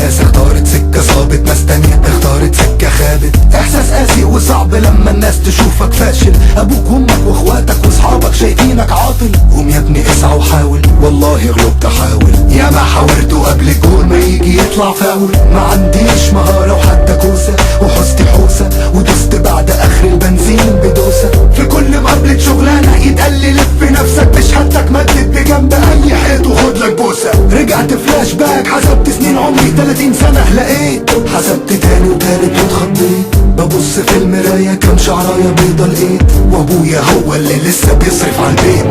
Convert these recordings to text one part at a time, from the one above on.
ناس اختارت سكة صابت، ناس تانية اختارت سكة خابت. احساس قاسي وصعب لما الناس تشوفك فاشل، ابوك وامك واخواتك واصحابك شايفينك عاطل. قوم يا ابني اسعى وحاول، والله غلبت احاول. يا ما حاولت قبل الجول ما يجي يطلع فاول. ما عنديش مهارة وحتى كوسة، وحوستي حوسة ودست بعد اخر البنزين بدوسة. في كل مقابلة شغلانة يتقال لي لف نفسك بشهادتك، مدد بجنب اي حيط وخد لك بوسة. رجعت فلاش باك حسبت سنين عمري 30 سنة، لقيت حسبت تاني وتالت واتخضيت. ببص في المراية كام شعراية بيضة لقيت، وابويا هو اللي لسه بيصرف على البيت.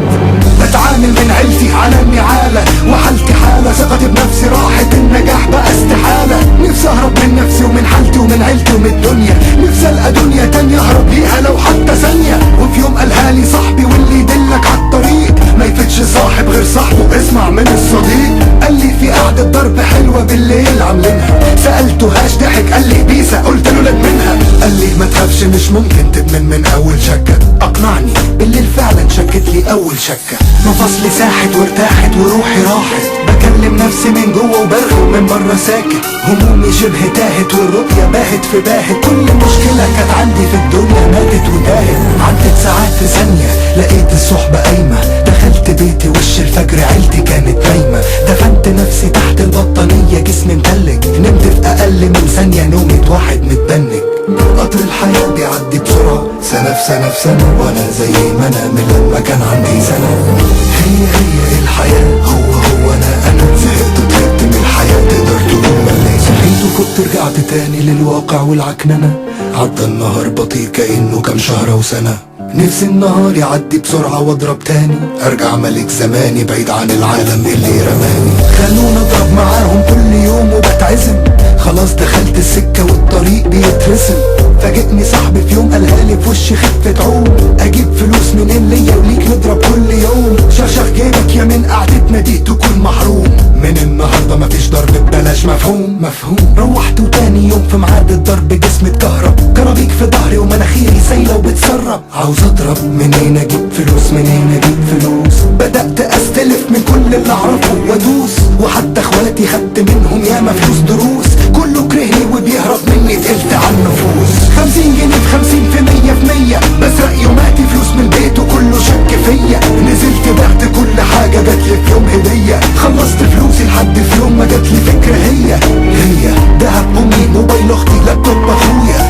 بتعامل من عيلتي على النعالة، وحالتي حالة ثقتي بنفسي راحت، النجاح بقى استحالة. نفسي اهرب من نفسي ومن حالتي ومن عيلتي ومن الدنيا، نفسي القى دنيا تانية اهرب ليها لو حتى ثانية. وفي يوم قالها لي صاحبي واللي يدلك عالطريق ما يفتش صاحب غير صاحبه، اسمع من الصديق. قال لي في قعدة ضرب حلوة بالليل عاملينها، سألته هاش ضحك قال لي بيسا، قلت له لك منها. قال لي ما تخافش مش ممكن تدمن من اول شكة. اقنعني بالليل فعلا شكت لي اول شكة. مفاصلي ساحت وارتاحت وروحي راحت، بكلم نفسي من جوه وبرغم من بره ساكت. همومي شبه تاهت والرؤية باهت في باهت، كل مشكلة كانت عندي في الدنيا ماتت وتاهت. عدت ساعات في ثانية لقيت الصحبة قايمة، دخلت بيتي وش الفجر عيلتي كانت نايمة. دفنت نفسي تحت البطانية جسمي متلج، نمت في اقل من ثانية نومة واحد متبنج. قطر الحياة بيعدي بسرعة، سنة في سنة في سنة، وانا زي ما انا من لما كان عندي سنة. هي الحياة، هو انا زهقت وتعبت من الحياة، تقدر تقول مليت. صحيت وكنت رجعت تاني للواقع والعكننة، عدى النهار بطيء كأنه كام شهر وسنة. نفسي النهار يعدي بسرعة واضرب تاني، ارجع ملك زماني بعيد عن العالم اللي رماني. خلوني اضرب معاهم كل يوم وبتعزم، خلاص دخلت السكة والطريق بيترسم. فاجئني صاحبي في يوم قالها لي في وشي خفة عوم، اجيب فلوس منين ليا وليك نضرب كل يوم. شخشخ جيبك يا من قعدتنا دي تكون محروم، من النهارده مفيش ضرب ببلاش، مفهوم. روحت وتاني يوم في ميعاد الضرب جسمي اتكهرب، كرابيك في ظهري ومناخيري سايله وبتسرب. عاوز اضرب منين اجيب فلوس، منين اجيب فلوس. بدأت استلف من كل اللي اعرفه وادوس، وحتى اخواتي خدت منهم ياما فلوس دروس. كله كرهني وبيهرب مني تقلت على النفوس. 50 جنيه في 50 في 100 في 100، بسرق يوماتي فلوس من البيت وكله شك فيا. نزلت بعت كل حاجة جاتلي في يوم هدية، خلصت فلوسي لحد في يوم ما جاتلي فكرة. هي دهب امي، موبايل اختي، لابتوب اخويا.